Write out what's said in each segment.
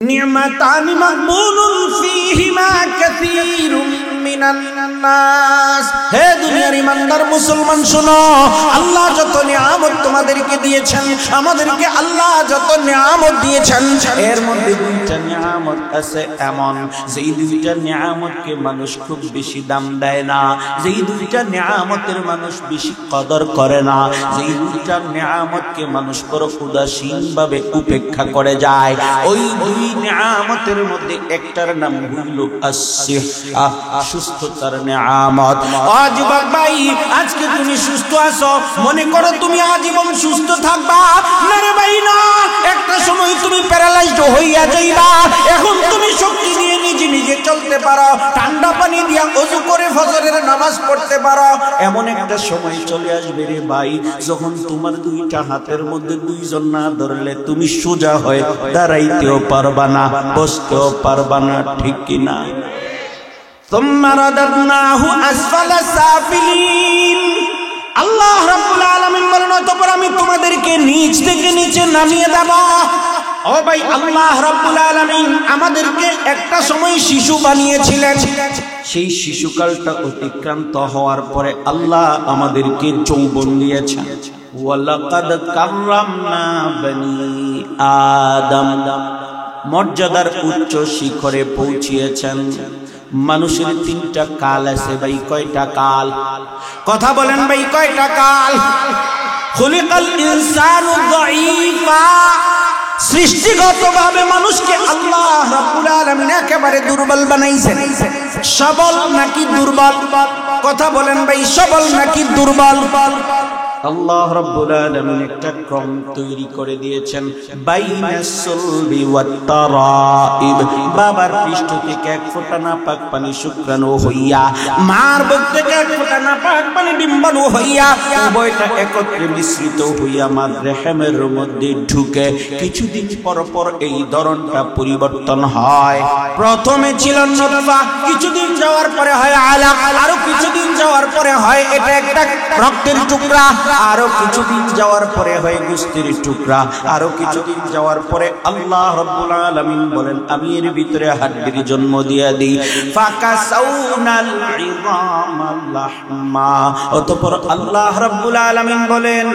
নি'মাতানি মাগবুনুন ফীহিমা কাসীরুম মিনান নাস। হে দুনিয়ার ইমানদার মুসলমান শোনো, আল্লাহ যত নিয়ামত তোমাদেরকে দিয়েছেন, আমাদেরকে আল্লাহ যত নিয়ামত দিয়েছেন, এর মধ্যে দুইটা নিয়ামত আছে এমন যেই দুইটা নিয়ামতকে মানুষ খুব বেশি দাম দেয় না, যেই দুইটা নিয়ামতের মানুষ বেশি কদর করে না, যেই দুইটা নিয়ামতকে মানুষ বড় উদাসীন ভাবে উপেক্ষা করে যায়। ওই দুই নিয়ামতের মধ্যে একটার নাম হলো আসিহা, সুস্থতার নিয়ামত। আজ ভাই আজকে তুমি সুস্থ আছো, মনে করো তুমি আজীবন সুস্থ থাকবা না রে ভাই, না, একটা সময় তুমি প্যারালাইজড হইয়া যাইবা। এখন তুমি শক্তি দিয়ে নিজে নিজে চলতে পারো, ঠান্ডা পানি দিয়া ওযু করে ফজরের নামাজ পড়তে পারো, এমন একটা সময় চলে আসবে রে ভাই যখন তোমার দুইটা হাতের মধ্যে দুইজন না ধরলে তুমি সোজা হয়ে দাঁড়াইতেও পারবা না, বসতেও পারবা না, ঠিক কিনা? সুম্মা রাদাদনাহু আসফালা সাফিলিন। আল্লাহ রাব্বুল আলামিন বলেন, অতঃপর আমি তোমাদেরকে নিচ থেকে নিচে নামিয়ে দেব। ও ভাই, আল্লাহ রাব্বুল আলামিন আমাদেরকে একটা সময় শিশু বানিয়েছিলেন, সেই শিশুকালটা অতিক্রান্ত হওয়ার পরে আল্লাহ আমাদেরকে যৌবন দিয়েছেন। ওয়ালাকাদ কাররামনা বনি আদম, মর্যাদার উচ্চ শিখরে পৌঁছিয়েছেন। মানুষের তিনটা কাল আছে ভাই, কয়টা কাল? কথা বলেন ভাই, কয়টা কাল? খুলিকাল ইনসানু যায়ীফা, সৃষ্টিগতভাবে মানুষকে আল্লাহ রাব্বুল আলামিন একেবারে দুর্বল বানাইছেন। সবল নাকি দুর্বল? কথা বলেন ভাই, সবল নাকি দুর্বল? আল্লাহ রাব্বুল আলামিন একটা ক্রম তৈরি করে দিয়েছেন, বাইনাস সুলবি ওয়াত তারাইব, বাবার পৃষ্ঠ থেকে এক ফোঁটা নাপাক পানি শুক্রাণু হইয়া, মার বুক থেকে এক ফোঁটা নাপাক পানি ডিম্বাণু হইয়া, উভয়টা একত্রে মিশ্রিত হইয়া মার রেহেমের মধ্যে ঢুকে কিছুদিন পর পর এই ধরনটা পরিবর্তন হয়। প্রথমে ছিল নুতফা, কিছুদিন যাওয়ার পরে হয় আলাক, আরো কিছুদিন যাওয়ার পরে হয় এটা একটা রক্তের টুকরা, আরো কিছুদিন যাওয়ার পরে হয় গোশতের টুকরা, আরো কিছুদিন যাওয়ার পরে আল্লাহ রাব্বুল আলামিন বলেন আমি এর ভিতরে হাড্ডির জন্ম দিয়ে দিই। ফাকাসাউনাল ইযামা লাহমা, অতঃপর আল্লাহ রাব্বুল আলামিন বলেন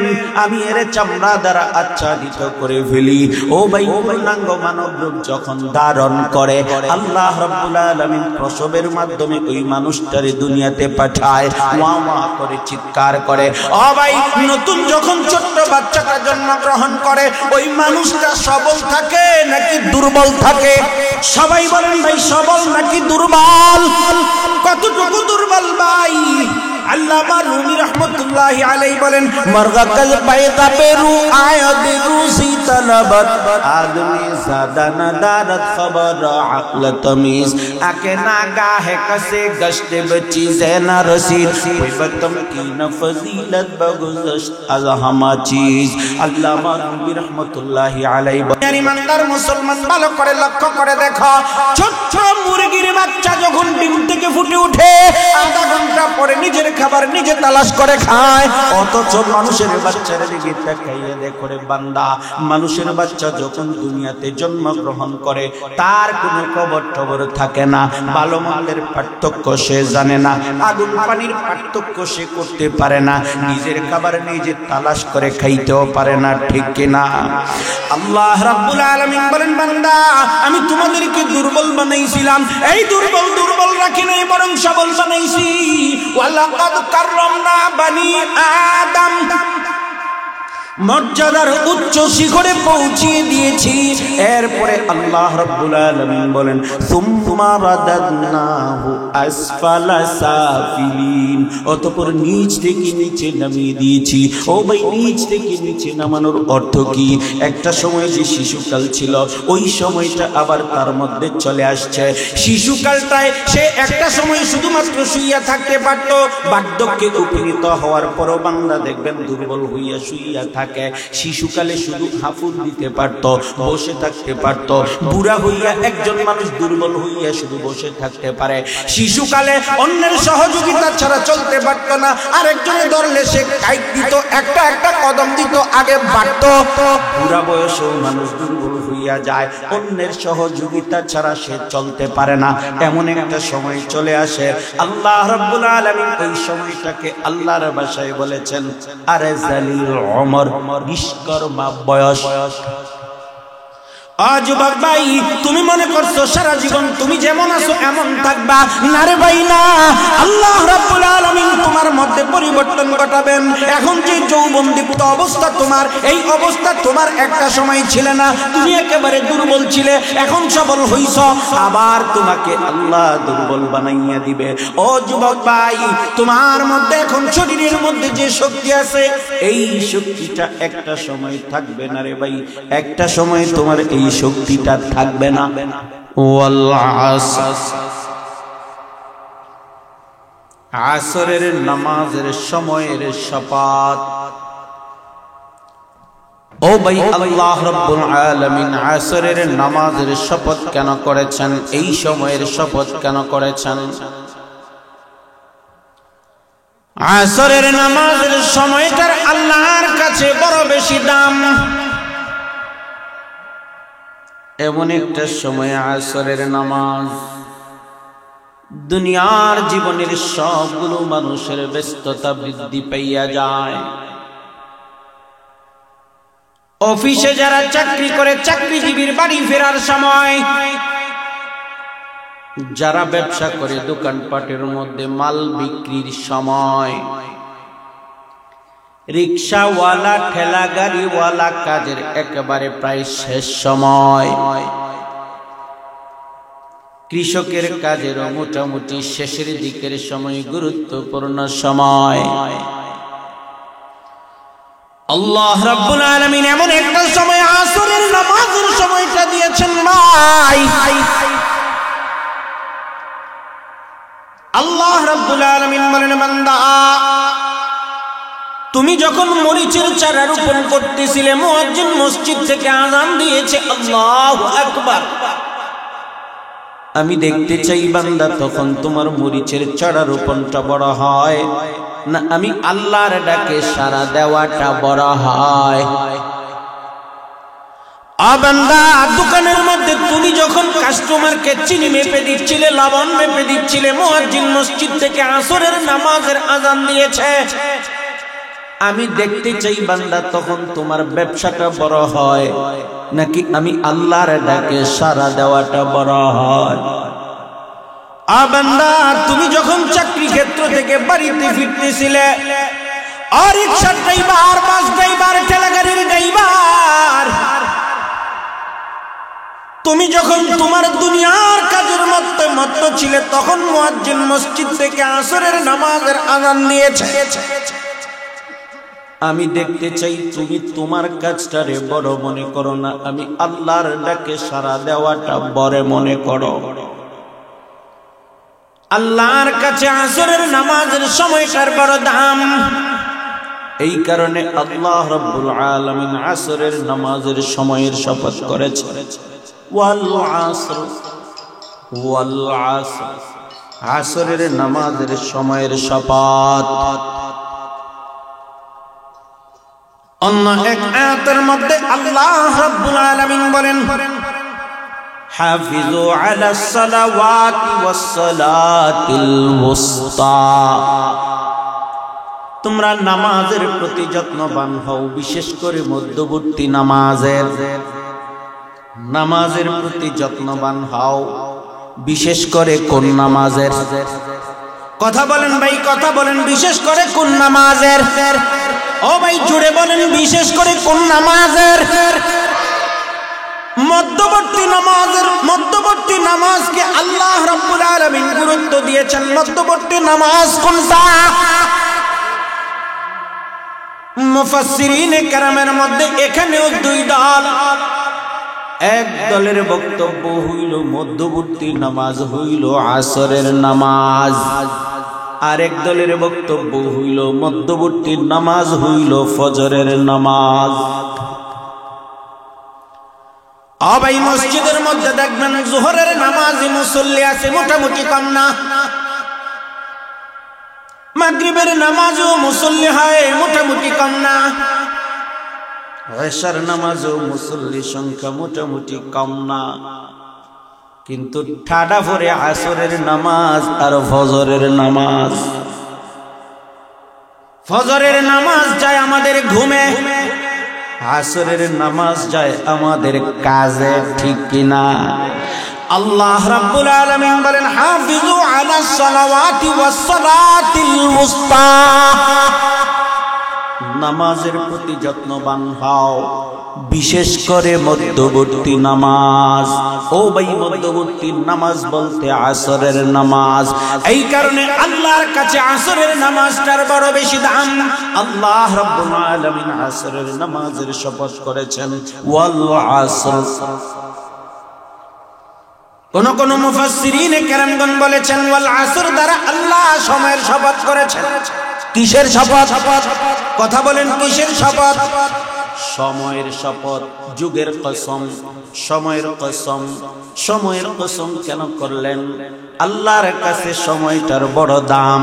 আমি এর চামড়া দ্বারা আচ্ছাদিত করে ফেলি। ও ভাই, পূর্ণাঙ্গ মানব রূপ যখন ধারণ করে আল্লাহ রাব্বুল আলামিন প্রসবের মাধ্যমে ওই মানুষটারে দুনিয়াতে পাঠায়, ওয়া ওয়া করে চিৎকার করে। ও ভাই, নতুন যখন ছোট্ট বাচ্চাটা জন্মগ্রহণ করে ওই মানুষটা সবল থাকে নাকি দুর্বল থাকে? সবাই বলেন ভাই, সবল নাকি দুর্বল? কতটুকু দুর্বল ভাই? আল্লামা রুমি রাহমাতুল্লাহি আলাইহি বলেন, মারগাকাল বাইদা বেরু আয়াদ রুসি তালাবাত আদমি সাদানা দারাত খবর আকল তমিজ আকে নাগা হে কসে গশতে বচিজে না রসিদ বতম কি না ফজিলত বগুজশত আজ হামা চিজ। আল্লামা রুমি রাহমাতুল্লাহি আলাইহি বলেন, ইমানদার মুসলমান ভালো করে লক্ষ্য করে দেখো, ছোট মুরগির বাচ্চা যখন ডিম থেকে ফুটে ওঠে আধা ঘন্টা পরে নিজের খাবার নিজে তালাশ করে খায়, অথচ মানুষের বাচ্চার দিকে তাকাইয়া দেখো রে বান্দা, মানুষের বাচ্চা যখন দুনিয়াতে জন্মগ্রহণ করে তার কোনো খবর টবর থাকে না, ভালো মন্দের পার্থক্য সে জানে না, আগুন পানির পার্থক্য সে করতে পারে না, নিজের খাবার নিজে তালাশ করে খাইতেও পারে না, ঠিক কিনা? আল্লাহ রাব্বুল আলামিন বলেন, বান্দা আমি তোমাদেরকে দুর্বল বানাইছিলাম, এই দুর্বল দুর্বল রাখি নাই, বরং সবল বানাইছি। ওয়ালাকাদ কাররামনা বনি আদম, মর্যাদার উচ্চ শিখরে পৌঁছিয়ে দিয়েছি। এরপরে আল্লাহ রাব্বুল আলামিন বলেন, সুম্মা রাদাদনাহু আসফালা সাফিলিন, অতঃপর নিচ থেকে নিচে নামিয়ে দিয়েছি। ও ভাই, নিচ থেকে নিচে নামানোর অর্থ কি? একটা সময় যে শিশুকাল ছিল ওই সময়টা আবার তার মধ্যে চলে আসছে। শিশুকালটায় সে একটা সময় শুধুমাত্র শুইয়া থাকতে পারত, বার্ধক্যে উপনীত হওয়ার পরও বান্দা দেখবেন দুর্বল হইয়া শুইয়া থাকে। শিশুকালে শুধু হাফুজ দিতে পারত, বসে থাকতে পারত, বুড়া হইয়া একজন মানুষ দুর্বল হইয়া শুধু বসে থাকতে পারে। শিশুকালে অন্যের সহযোগিতা ছাড়া চলতে পারত না, আরেকজনে ধরলে সে কাইট দিত, একটা একটা কদম দিত, আগে বাড়ত। বুড়া বয়সেও মানুষ দুর্বল হইয়া হইয়া যায়, অন্যের সহযোগিতা ছাড়া সে চলতে পারে না। এমন একটা সময় চলে আসে, আল্লাহ রাব্বুল আলামিন ওই সময়টাকে আল্লাহর ভাষায় বলেছেন আরে জালিল ওমর, নিষ্কর্মা বয়স। যুবক ভাই, তুমি মনে করছো সারা জীবন তুমি যেমন আছো এমন থাকবা? না রে ভাই না, আল্লাহ রাব্বুল আলামিন তোমার মধ্যে পরিবর্তন ঘটাবেন। এখন যে যৌবনদীপ্ত অবস্থা তোমার, এই অবস্থা তোমার একটা সময় ছিল না, তুমি একেবারে দুর্বল ছিলে, এখন সবল হইছ, আবার তোমাকে আল্লাহ দুর্বল বানাইয়া দিবে। ও যুবক ভাই, তোমার মধ্যে এখন শরীরের মধ্যে যে শক্তি আছে, এই শক্তিটা একটা সময় থাকবে না রে ভাই, একটা সময় তোমার এই শক্তিটা থাকবে না। আসরের নামাজের সময়ের শপথ। ও ভাই, আল্লাহ রাব্বুল আলামিন আসরের নামাজের শপথ কেন করেছেন? এই সময়ের শপথ কেন করেছেন? আসরের নামাজের সময়টার আল্লাহর কাছে বড় বেশি দাম। এমন একটা সময় আসরের নামাজ, দুনিয়ার জীবনের সবগুলো মানুষের ব্যস্ততা বৃদ্ধি পাইয়া যায়। অফিসে যারা চাকরি করে, চাকরিজীবীর বাড়ি ফেরার সময়, যারা ব্যবসা করে দোকানপাটের মধ্যে মাল বিক্রির সময়, রিক্সাওয়ালা ঠেলা গাড়িওয়ালা কাজের একেবারে প্রায় শেষ সময়, কৃষকের কাজেরও মোটামুটি শেষের দিকের সময়, গুরুত্বপূর্ণ সময়, আল্লাহ রাব্বুল আলামিন এমন একটা সময় আসরের নামাজের সময়টা দিয়েছেন। ভাই, আল্লাহ রাব্বুল আলামিন বলেন, বান্দা তুমি যখন মরিচের চারা রোপণ করতেছিলে, মুয়াজ্জিন মসজিদ থেকে আযান দিয়েছে, আল্লাহু আকবার, আমি দেখতে চাই বান্দা তখন তোমার মরিচের চারা রোপণটা বড় হয় না আমি আল্লাহর ডাকে সাড়া দেওয়াটা বড় হয়? বান্দা, দোকানের মধ্যে তুমি যখন কাস্টমারকে চিনি মেপে দিচ্ছিলে, লবণ মেপে দিচ্ছিলে, মুয়াজ্জিন মসজিদ থেকে আসরের নামাজের আযান দিয়েছে, আমি দেখতে চাই বান্দা তখন তোমার ব্যবসাটা বড় হয় নাকি আমি আল্লাহর ডাকে সাড়া দেওয়াটা বড় হয়? বান্দা, তুমি যখন চাকরি ক্ষেত্র থেকে বাড়িতে ফিরতেছিলে, রিকশার ড্রাইভার, বাস ড্রাইভার, ঠেলাগাড়ির ড্রাইভার, তুমি যখন তোমার দুনিয়ার কাজের মধ্যে মত্ত ছিলে, তখন মুয়াজ্জিন মসজিদ থেকে আসরের নামাজের আযান দিয়েছে, আমি দেখতে চাই তুমি তোমার কাজটারে বড় মনে করো না, আমি আল্লাহর ডাকে সাড়া দেওয়াটা বড় মনে করো। আল্লাহর কাছে আসরের নামাজের সময়টার বড় দাম। এই কারণে আল্লাহ রাব্বুল আলামিন আসরের নামাজের সময়ের শপথ করেছে, ওয়াল আসর, ওয়াল আসর, আসরের নামাজের সময়ের শপথ। অন্য এক আয়াতের মধ্যে আল্লাহ রাব্বুল আলামিন বলেন, হাফিজু আলাস সালাওয়াতি ওয়াস সালাতিল ওয়াসতা, তোমরা নামাজের প্রতি যত্নবান হও, বিশেষ করে মধ্যবর্তী নামাজের প্রতি যত্নবান হও। বিশেষ করে কোন নামাজের? কথা বলেন ভাই, কথা বলেন, বিশেষ করে কোন নামাজের? ও ভাই জুড়ে বলেন, বিশেষ করে কোন নামাজের? মধ্যবর্তী নামাজকে আল্লাহ রাব্বুল আলামিন গুরুত্ব দিয়েছেন। মধ্যবর্তী নামাজ কোনটা? মুফাসসিরিনে কেরামের মধ্যে এখানেও দুই দল। এক দলের বক্তব্য হইল মধ্যবর্তী নামাজ হইল আসরের নামাজ, আরেক দলের বক্তব্য হইল মধ্যবর্তী নামাজ হইল ফজরের নামাজ। ভাই, মসজিদের মধ্যে দেখবেন যোহরের নামাজে মুসল্লি আছে মোটামুটি কম না, মাগরিবের নামাজও মুসল্লি হয় মোটামুটি কম না, এশার নামাজও মুসল্লি সংখ্যা মোটামুটি কম না, কিন্তু ঠাডা ভরে আসরের নামাজ আর ফজরের নামাজ। ফজরের নামাজ যায় আমাদের ঘুমে, আসরের নামাজ যায় আমাদের কাজে, ঠিক কিনা? আল্লাহ রাব্বুল আলামিন বলেন হাফিজু আলাস সালাওয়াতি ওয়াস সালাতিল উসতা, নামাজের প্রতি যত্নবান হও, বিশেষ করে মধ্যবর্তী নামাজ। ও ভাই, মধ্যবর্তী নামাজ বলতে আসরের নামাজ। এই কারণে আল্লাহর কাছে আসরের নামাজটার বড় বেশি দাম। আল্লাহ রাব্বুল আলামিন আসরের নামাজের শপথ করেছেন ওয়াল আসর। কোন কোন মুফাসসিরিনে কেরামগণ বলেছেন ওয়াল আসর দ্বারা আল্লাহ সময়ের শপথ করেছেন। কিসের শপথ? কথা বলেন, কিসের শপথ? সময়ের শপথ, যুগের কসম, সময়ের কসম। সময়ের কসম কেন করলেন? আল্লাহর কাছে সময়টার বড় দাম,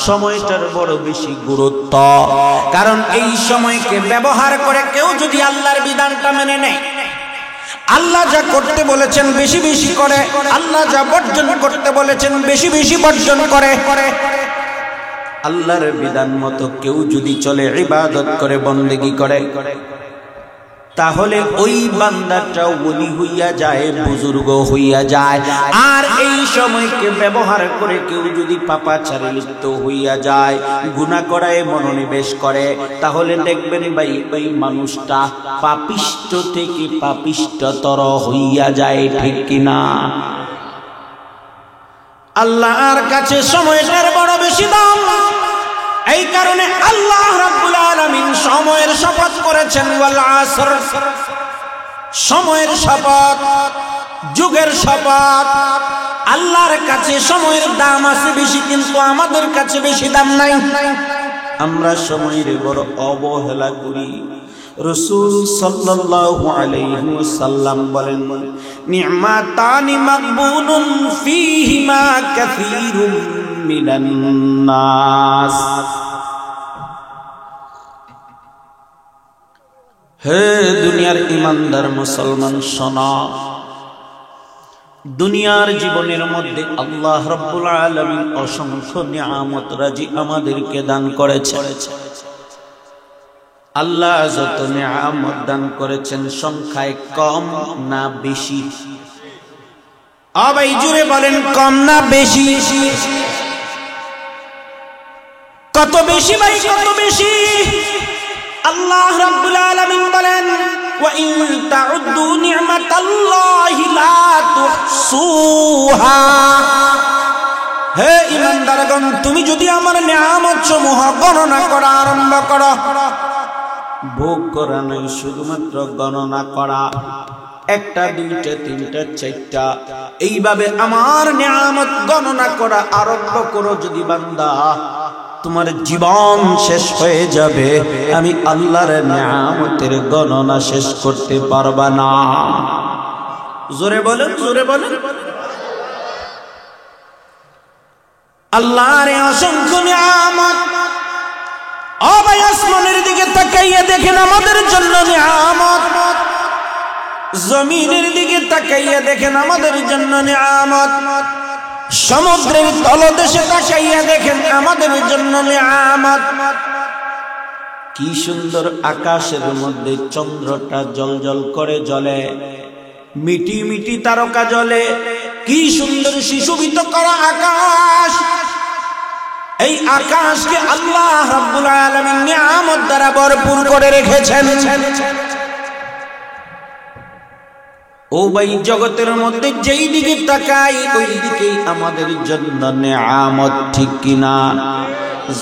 সময়টার বড় বেশি গুরুত্ব। কারণ এই সময়কে ব্যবহার করে কেউ যদি আল্লাহর বিধানটা মেনে নেয়, আল্লাহ যা করতে বলেছেন বেশি বেশি করে, আল্লাহ যা বর্জন করতে বলেছেন বেশি বেশি বর্জন করে, আল্লাহর বিধান মতো কেউ যদি চলে, ইবাদত করে, বন্দেগী করে, তাহলে ওই বান্দাটা ওলি হইয়া যায়, বুজুর্গ হইয়া যায়। আর এই সময়কে ব্যবহার করে কেউ যদি পাপাচারে লিপ্ত হইয়া যায়, গুনাহ করায় মনোনিবেশ করে, তাহলে দেখবেন ভাই ওই মানুষটা পাপিষ্ট থেকে পাপিষ্টতর হইয়া যায়, ঠিক কিনা? আল্লাহর কাছে সময়টার বড় বেশি দাম। এই কারণে আল্লাহ রাব্বুল আলামিন সময়ের শপথ করেছেন ওয়াল আসর, সময়ের শপথ, যুগের শপথ। আল্লাহর কাছে সময়ের দাম আছে বেশি, কিন্তু আমাদের কাছে বেশি দাম নাই। আমরা সময়ের বড় অবহেলা করি। রাসূল সাল্লাল্লাহু আলাইহি ওয়াসাল্লাম বলেন নি'মাতানি মাকবুলুন ফীহিমা কাসীরুম মিনান নাস। হে দুনিয়ার ইমানদার মুসলমান, শোনো, দুনিয়ার জীবনের মধ্যে আল্লাহ রাব্বুল আলামিন অসংখ্য নিয়ামত রাজি আমাদেরকে দান করেছেন। আল্লাহ যত নিয়ামত দান করেছেন সংখ্যায় কম না বেশি? ভাই জুড়ে বলেন, কম না বেশি? কত বেশি ভাই, কত বেশি? আল্লাহ রাব্বুল আলামিন বলেন ওয়া ইন তাউদ্দু নি'মাতাল্লাহি লা তুহসুহা। হে ঈমানদারগণ, তুমি যদি আমার নিয়ামত সমূহ গণনা করা আরম্ভ করো, ভোগ করা নয়, শুধুমাত্র গণনা করা, একটা, দুইটা, তিনটা, চারটা, এইভাবে আমার নিয়ামত গণনা করা আরম্ভ করো যদি বান্দা, তোমার জীবন শেষ হয়ে যাবে, আমি আল্লাহর নিয়ামতের গণনা শেষ করতে পারবা না। জোরে বলেন, জোরে বলেন। আল্লাহর অসংখ্য নিয়ামত। ও ভাই, আসমানের দিকে তাকাইয়া দেখেন আমাদের জন্য নিয়ামত, জমিনের দিকে তাকাইয়া দেখেন আমাদের জন্য নিয়ামত, সমুদ্রের তলদেশে তাকাইয়া দেখেন আমাদের জন্য নিয়ামত। কি সুন্দর আকাশের মধ্যে চন্দ্রটা জলজল করে জ্বলে, মিটি মিটি তারকা জ্বলে, কি সুন্দর সুশোভিত করা আকাশ। এই আকাশকে আল্লাহ রাব্বুল আলামিন নিয়ামত দ্বারা ভরপুর করে রেখেছেন। ও ভাই, জগতের মধ্যে যেই দিকে তাকাই ওই দিকেই আমাদের জন্য নিয়ামত, ঠিক কিনা?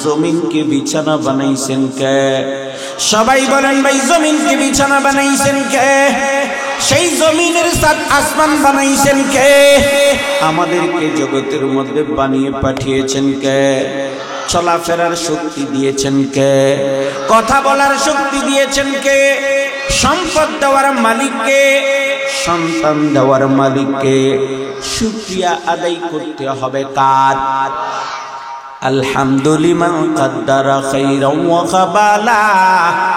জমিনকে বিছানা বানাইছেন কে? সবাই বলেন ভাই, জমিনকে বিছানা বানাইছেন কে? সেই জমিনের সাথে আসমান বানাইছেন কে? আমাদেরকে জগতের মধ্যে বানিয়ে পাঠিয়েছেন কে? চলাফেরার শক্তি দিয়েছেন কে? কথা বলার শক্তি দিয়েছেন কে? সম্পদ দেওয়ার মালিক কে? সন্তান দেওয়ার মালিক কে? শুকরিয়া আদায় করতে হবে কার? الحمد لمن قدر خيرا وخبالا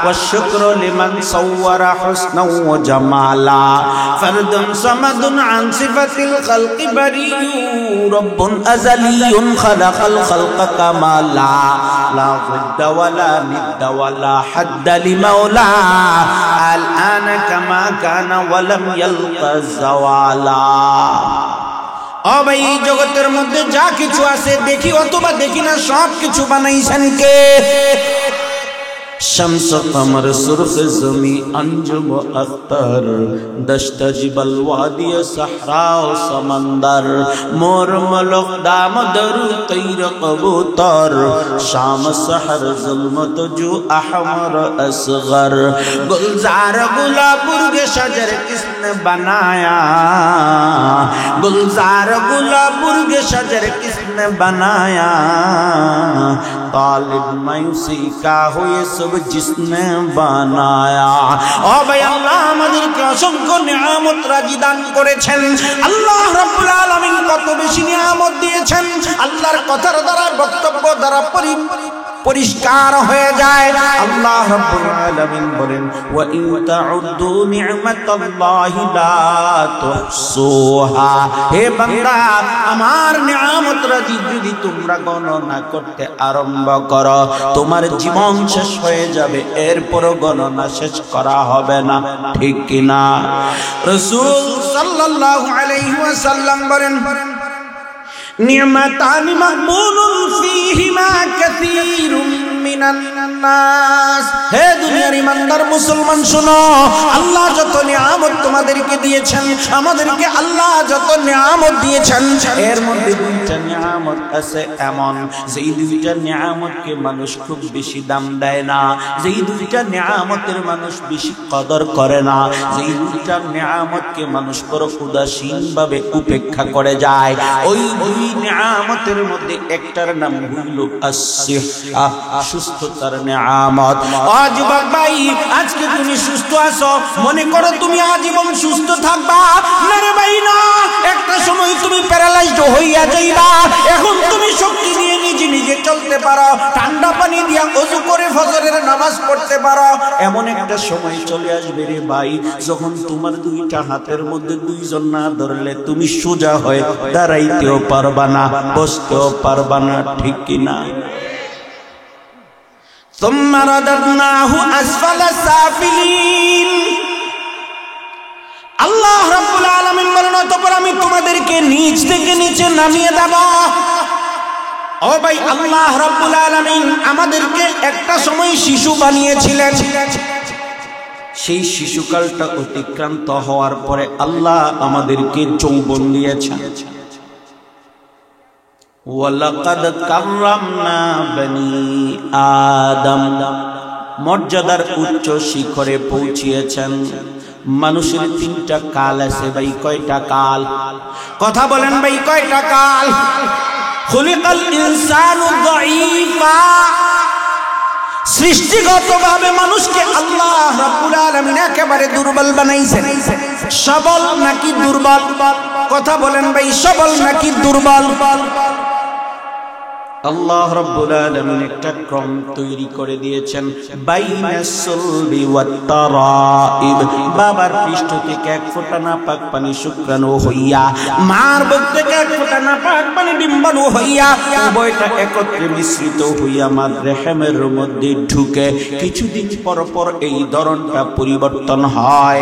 والشكر لمن صور حسنا وجمالا فرد صمد عن صفة الخلق بريء رب أزلي خلق الخلق كمالا لا ضد ولا ند ولا حد لمولا الآن كما كان ولم يلق زوالا ও ভাই এই জগতের মধ্যে যা কিছু আছে দেখি অথবা দেখি না সব কিছু বানাইছেন কে शम्स कमर सुर्ख ज़मी अंजुम अख्तर दश्त जिबल वादी सहरा समंदर मोर मलक दाम दरु तैर कबूतर शाम सहर ज़ुल्मत जो अहमर असगर गुलजार गुलाबुर्ग शजर किसने बनाया गुलजार गुलाबुर्ग शजर किसने बनाया तालिब मायूसी का हो ये सब जिसने बनाया ओ भाई अल्लाह আমাদেরকে অসংখ্য নিয়ামত রাজি দান করেছেন আল্লাহ রাব্বুল আলামিন কত বেশি নিয়ামত দিয়েছেন আল্লাহর কথার দ্বারা বক্তব্য দ্বারা পরিষ্কার হয়ে যায় আল্লাহ রাব্বুল আলামিন বলেন ওয়া ইন তাউদ্দু নি'মাতাল্লাহি লা তুহসুহা হে বান্দা আমার নিয়ামত রাজি যদি তোমরা গণনা করতে আরম্ভ করো তোমার জীবন শেষ হয়ে যাবে এরপর গণনা শেষ করা হবে না ঠিক কি না রাসূল সাল্লাল্লাহু আলাইহি ওয়াসাল্লাম বলেন নি'মাতান মাকবুলুন ফীহিমা কাসীরুম মিনান নাস হে দুনিয়ার ইমানদার মুসলমান শুনো আল্লাহ যত নিয়ামত তোমাদেরকে দিয়েছেন আমাদেরকে আল্লাহ যত নিয়ামত দিয়েছেন এর মধ্যে দুইটা নিয়ামত আছে এমন যেই দুইটা নিয়ামতকে মানুষ খুব বেশি দাম দেয় না যেই দুইটা নিয়ামতের মানুষ বেশি কদর করে না যেই দুইটা নিয়ামতকে মানুষ বড় উদাসীনভাবে উপেক্ষা করে যায় ওই দুই নিয়ামতের মধ্যে একটার নাম হইল আসিহা সুস্থতার নিয়ামত যুবক ভাই আজকে তুমি সুস্থ আছো মনে করো তুমি আজীবন সুস্থ থাকবা না রে ভাই না একটা সময় তুমি প্যারালাইজড হইয়া যাইবা এখন তুমি শক্তি নিয়ে নিজে নিজে চলতে পারো ঠান্ডা পানি দিয়া ওযু করে ফজরের নামাজ পড়তে পারো এমন একটা সময় চলে আসবে রে ভাই যখন তোমার দুইটা হাতের মধ্যে দুইজন না ধরলে তুমি সোজা হয়ে দাঁড়াইতেও পারবা না বসতেও পারবা না ঠিক কি না ثم رددناه أسفل سافلين আল্লাহ রাব্বুল আলামিন বলেন অতঃপর আমি তোমাদেরকে নিচ থেকে নিচে নামিয়ে দেব ও ভাই আল্লাহ রাব্বুল আলামিন আমাদেরকে একটা সময় শিশু বানিয়েছিলেন সেই শিশুকালটা অতিক্রান্ত হওয়ার পরে আল্লাহ আমাদেরকে যৌবন দিয়েছেন ওয়ালাকাদ কাররামনা বনি আদম মর্যাদার উচ্চ শিখরে পৌঁছিয়েছেন মানুষের তিনটা কাল আছে ভাই কয়টা কাল কথা বলেন ভাই কয়টা কাল খুলিকাল ইনসানু যায়ীফা সৃষ্টিগতভাবে মানুষকে আল্লাহ রাব্বুল আলামিন একেবারে দুর্বল বানাইছেন সবল নাকি দুর্বল কথা বলেন ভাই সবল নাকি দুর্বল আল্লাহ রাব্বুল আলামিন একটা ক্রম তৈরি করে দিয়েছেন বাইনাস সুলবি ওয়াত তারাইব বাবার পৃষ্ঠ থেকে এক ফোঁটা নাপাক পানি শুক্রাণু হইয়া মার বুক থেকে এক ফোঁটা নাপাক পানি ডিম্বাণু হইয়া উভয়টা একত্রে মিশ্রিত হইয়া মার রেহেমের মধ্যে ঢুকে কিছুদিন পর পর এই ধরনটা পরিবর্তন হয়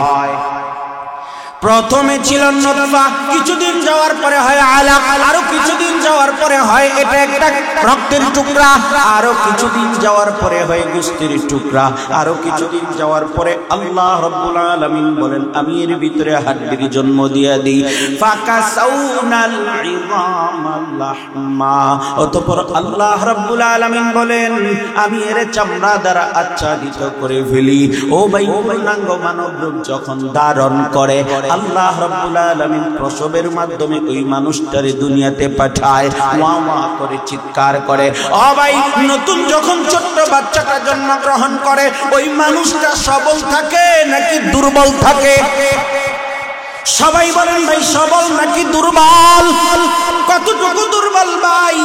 প্রথমে ছিল নতফা কিছুদিন যাওয়ার পরে হয় আলাক আরো কিছুদিন যাওয়ার পরে হয় এটা একটা রক্তের টুকরা আরো কিছুদিন যাওয়ার পরে হয় গোশতের টুকরা আরো কিছুদিন যাওয়ার পরে আল্লাহ রাব্বুল আলামিন বলেন আমি এর ভিতরে হাড্ডির জন্ম দিয়ে দেই ফাকাসাউনাল ইযামা লাহমা অতঃপর আল্লাহ রাব্বুল আলামিন বলেন আমি এর চামড়া দ্বারা আচ্ছাদিত করে ফেলি ও ভাই পূর্ণাঙ্গ মানব রূপ যখন ধারণ করে আল্লাহ রাব্বুল আলামিন প্রসবের মাধ্যমে ওই মানুষটারে দুনিয়াতে পাঠায় ওয়া ওয়া করে চিৎকার করে ও ভাই নতুন যখন ছোট্ট বাচ্চাটা জন্মগ্রহণ করে ওই মানুষটা সবল থাকে নাকি দুর্বল থাকে সবাই বলেন ভাই সবল নাকি দুর্বল কতটুকু দুর্বল ভাই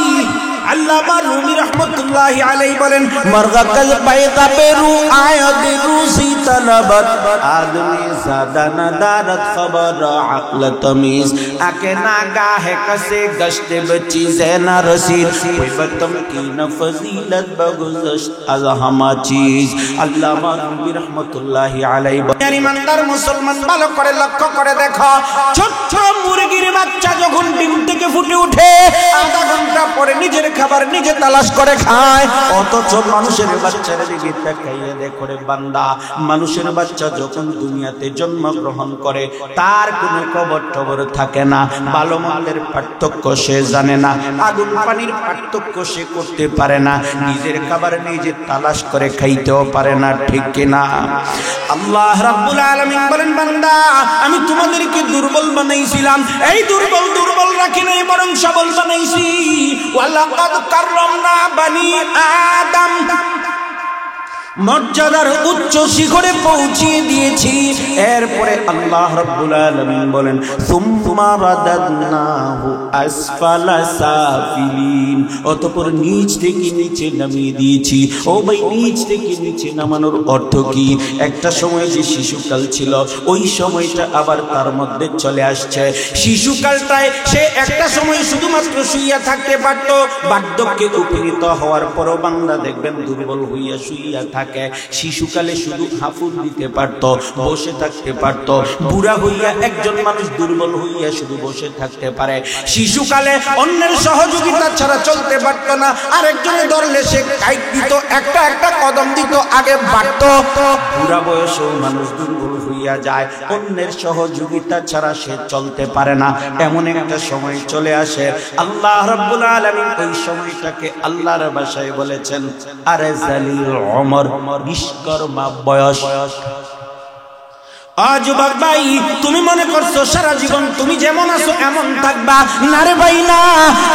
আল্লামা রুমি রাহমাতুল্লাহি আলাইহি বলেন মারগাকাল বাইদা বেরু আয়াত রুসি তালাবাত আদমি সাদানা দারত খবর আকল তমিজ আকে নাগা হে কসে গশতে বচি জেনা রসিদ ওই বতম কি না ফজিলত বগুজশত আজ হামা চিজ আল্লামা রুমি রাহমাতুল্লাহি আলাইহি বলেন ইমানদার মুসলমান ভালো করে লক্ষ্য করে দেখো ছোট মুরগির বাচ্চা যখন ডিম থেকে ফুটে ওঠে আধা ঘন্টা পরে নিজের খাবার নিজে তালাশ করে খায় অথচ মানুষের বাচ্চার দিকে তাকাইয়ে দেখো রে বান্দা মানুষের বাচ্চা যখন দুনিয়াতে জন্মগ্রহণ করে তার কোনো খবর টবর থাকে না ভালো মন্দের পার্থক্য সে জানে না আগুন পানির পার্থক্য সে করতে পারে না নিজের খাবার নিজে তালাশ করে খাইতেও পারে না ঠিক কিনা আল্লাহ রাব্বুল আলামিন বলেন বান্দা আমি তোমাদেরকে দুর্বল বানাইছিলাম এই দুর্বল রাখি নাই বরং সবল বানাইছি ওয়ালাকাদ কাররামনা বানি আদম মর্যাদার উচ্চ শিখরে পৌঁছিয়ে দিয়েছি এরপরে আল্লাহ রাব্বুল আলামিন বলেন সুম্মা রাদাদনাহু আসফালা সাফিলিন অতঃপর নিচ থেকে নিচে নামিয়ে দিয়েছি ও ভাই নিচ থেকে নিচে নামানোর অর্থ কি একটা সময় যে শিশুকাল ছিল ওই সময়টা আবার তার মধ্যে চলে আসছে শিশুকালটায় সে একটা সময় শুধুমাত্র শুইয়া থাকতে পারত বার্ধক্যে উপনীত হওয়ার পরও বান্দা দেখবেন দুর্বল হইয়া শুইয়া থাকে শিশুকালে শুধু হাফুর দিতে পারত বসে থাকতে পারত বুড়া হইয়া একজন মানুষ দুর্বল হইয়া শুধু বসে থাকতে পারে শিশুকালে অন্যের সহযোগিতা ছাড়া চলতে পারত না আরেকজনে ধরলে সে কাইট দিত একটা কদম দিত আগে বাড়ত বুড়া বয়সেও মানুষ দুর্বল হইয়া যায় অন্যের সহযোগিতা ছাড়া সে চলতে পারে না এমন একটা সময় চলে আসে আল্লাহ রাব্বুল আলামিন ওই সময়টাকে আল্লাহর ভাষায় বলেছেন আরে জালিল উমর বিশ্বকর্মা বয়স যুবক ভাই তুমি মনে করছো সারা জীবন তুমি যেমন আছো এমন থাকবা না রে ভাই না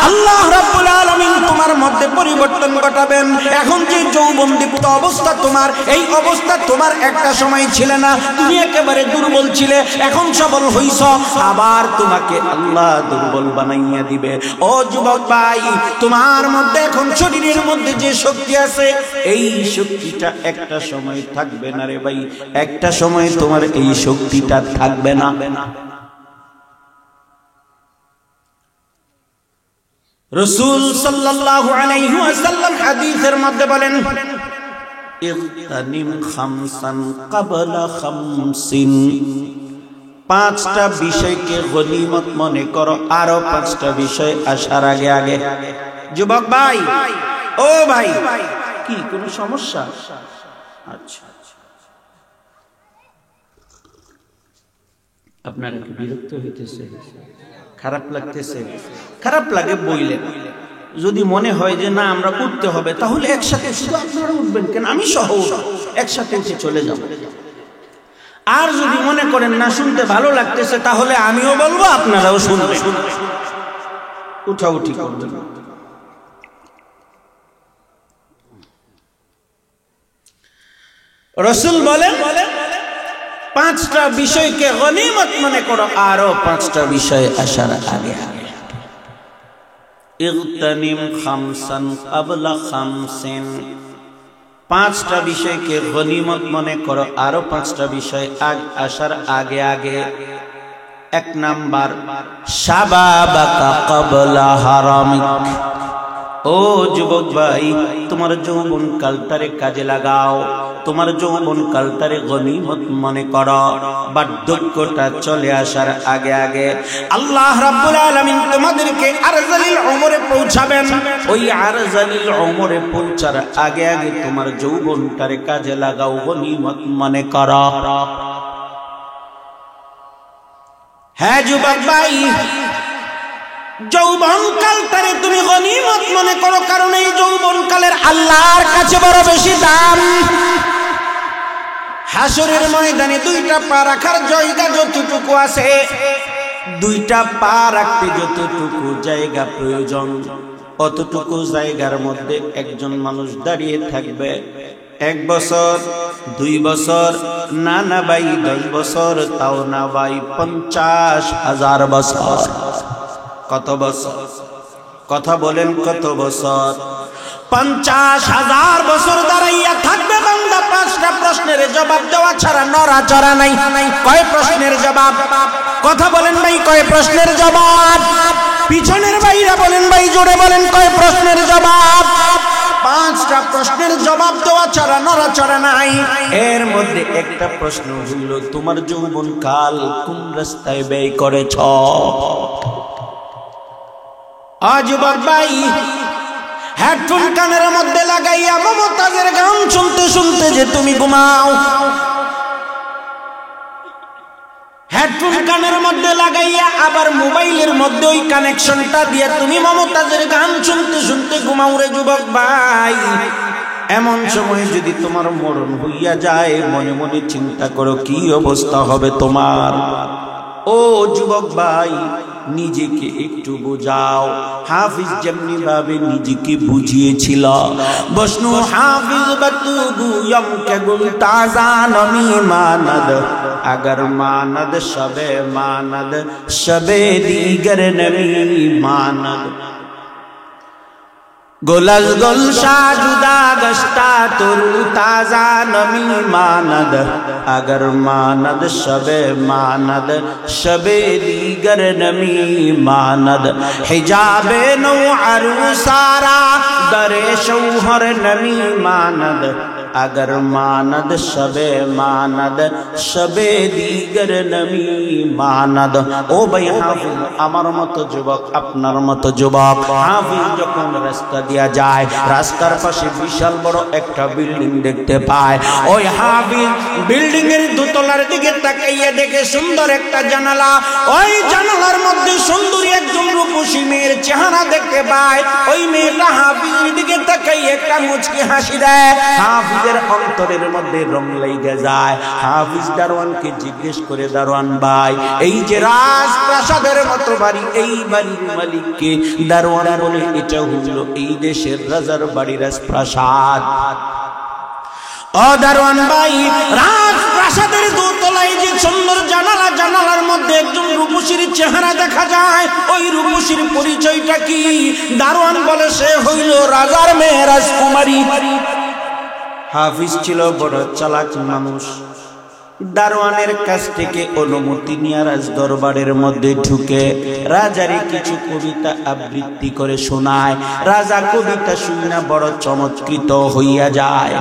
আল্লাহ রাব্বুল আলামিন তোমার মধ্যে পরিবর্তন ঘটাবেন এখন যে যৌবনদীপ্ত অবস্থা তোমার এই অবস্থা তোমার একটা সময় ছিল না তুমি একেবারে দুর্বল ছিলে এখন সবল হইছো আবার তোমাকে আল্লাহ দুর্বল বানাইয়া দিবে ও যুবক ভাই তোমার মধ্যে এখন শরীরের মধ্যে যে শক্তি আছে এই শক্তিটা একটা সময় থাকবে না রে ভাই একটা সময় তোমার এই শক্তিটা থাকবে না রাসূল সাল্লাল্লাহু আলাইহি ওয়াসাল্লাম হাদিসের মধ্যে বলেন ইগতানিম খামসান ক্বাবলা খামসিন পাঁচটা বিষয়কে গনিমত মনে করো আরো পাঁচটা বিষয় আসার আগে আগে যুবক ভাই ও ভাই কি কোনো সমস্যা আচ্ছা আপনারা কি বিরক্ত হইতেছে খারাপ লাগতেছে খারাপ লাগে বইলেন যদি মনে হয় যে না আমরা উঠতে হবে তাহলে একসাথে শুধু আপনারা উঠবেন কেন আমি সহ একসাথে উঠে চলে যাব আর যদি মনে করেন না শুনতে ভালো লাগতেছে তাহলে আমিও বলবো আপনারাও শুনবেন উঠাউঠি করবেন রাসূল বলেন পাঁচটা বিষয়কে গনিমত মনে করো আরো পাঁচটা বিষয় আসার আগে আগে ইগতানিম খামসান ক্বাবলা খামসিন পাঁচটা বিষয়কে গনিমত মনে করো আরো পাঁচটা বিষয় আসার আগে আগে এক নাম্বার শাবাবাকা ক্বাবলা হারামিক ও যুবক ভাই তোমার যৌবন কালটারে কাজে লাগাও তোমার যৌবন কালটারে গনিমত মনে করো বার্ধক্যটা চলে আসার আগে আগে আল্লাহ রাব্বুল আলামিন তোমাদেরকে আরজালিল উমরে পৌঁছাবেন ওই আরজালিল উমরে পৌঁছার আগে আগে তোমার যৌবনটারে কাজে লাগাও গনিমত মনে করো হ্যাঁ যুবক ভাই যৌবনকালটারে তুমি গনিমত মনে করো কারণ এই যৌবনকালের আল্লাহর কাছে বড় বেশি দাম হাসরের ময়দানে দুইটা পা রাখার জায়গা যতটুকু আছে দুইটা পা রাখতে যতটুকু জায়গা প্রয়োজন অতটুকু জায়গার মধ্যে একজন মানুষ দাঁড়িয়ে থাকবে 1 বছর 2 বছর না না ভাই 10 বছর তাও না ভাই 50,000 বছর কত বছর কথা বলেন কত বছর? 50,000 বছর দাঁড়াইয়া থাকবে বান্দা। 5টা প্রশ্নের জবাব দেওয়া ছাড়া নড়াচড়া নাই। কয় প্রশ্নের জবাব? কথা বলেন ভাই, কয় প্রশ্নের জবাব? পিছনের ভাইরা বলেন ভাই, জোরে বলেন, কয় প্রশ্নের জবাব? 5টা প্রশ্নের জবাব দেওয়া ছাড়া নড়াচড়া নাই। এর মধ্যে একটা প্রশ্ন হইল, তোমার যৌবন কাল কোন রাস্তায় ব্যয় করেছ? যুবক ভাই, হেডফোন কানের মধ্যে লাগাইয়া মমতাজের গান শুনতে শুনতে যে তুমি ঘুমাও, হেডফোন কানের মধ্যে লাগাইয়া আবার মোবাইলের মধ্যে ওই কানেকশনটা দিয়ে তুমি মমতাজের গান শুনতে শুনতে ঘুমাও রে যুবক ভাই। এমন সময় যদি তোমার মরণ হইয়া যায়, মনে মনে চিন্তা করো কি অবস্থা হবে তোমার। ও যুবক ভাই, নিজেকে একটু বুঝাও। হাফিজ যেমনি ভাবে নিজেকে বুঝিয়েছিল, বসনু হাফিজ বতু গুয়ম কে গুল তাজা নমি মানদ, अगर मानद शबे मानद शबे दीगर नमी मानद, गोलज गुलशा जुदा गश्ता तुरु ताजा नमी मानद, अगर मानद शबे मानद शबे दीगर नमी मानद, हिजाबे नौ अरुसारा दरे शौहर नमी मानद, अगर मानद शबे मानद शबे दीगर नमी मानद। ओ भाई हाफिज, আমার মতো যুবক, আপনার মতো যুবক, হাফিজ যখন রাস্তা দিয়া যায়, রাস্তার পাশে বিশাল বড় একটা বিল্ডিং দেখতে পায়। ওই হাফিজ বিল্ডিং এর দোতলার দিকে তাকাইয়া দেখে সুন্দর একটা জানালা। ওই জানালার মধ্যে সুন্দরী একজন রূপসী মেয়ের চেহারা দেখতে পায়। ওই মেয়েটা হাফিজের দিকে তাকাইয়া একটা মুচকি হাসি দেয়। হাফিজের অন্তরের মধ্যে রং লেগে যায়। হাফিজ দারোয়ানকে জিজ্ঞেস করে, দারোয়ান ভাই, এই যে রাজপ্রাসাদের মতো বাড়ি, এই বাড়ির মালিককে? দারোয়ান বলে, এটা হইল এই দেশের রাজার বাড়ি, রাজপ্রাসাদ। ও দারোয়ান ভাই, রাজপ্রাসাদের দোতলায় যে সুন্দর জানালা, জানালার মধ্যে একজন রূপসীর চেহারা দেখা যায়, ওই রূপসীর পরিচয়টা কি? দারোয়ান বলে, সে হইল রাজার মেয়ে, রাজকুমারী। হাফিজ ছিল বড় চালাক মানুষ। দারোয়ানের কাছ থেকে অনুমতি নিয়ে রাজ দরবারের মধ্যে ঢুকে রাজারে কিছু কবিতা আবৃত্তি করে শোনায়। রাজা কবিতা শুনে বড় চমৎকৃত হইয়া যায়।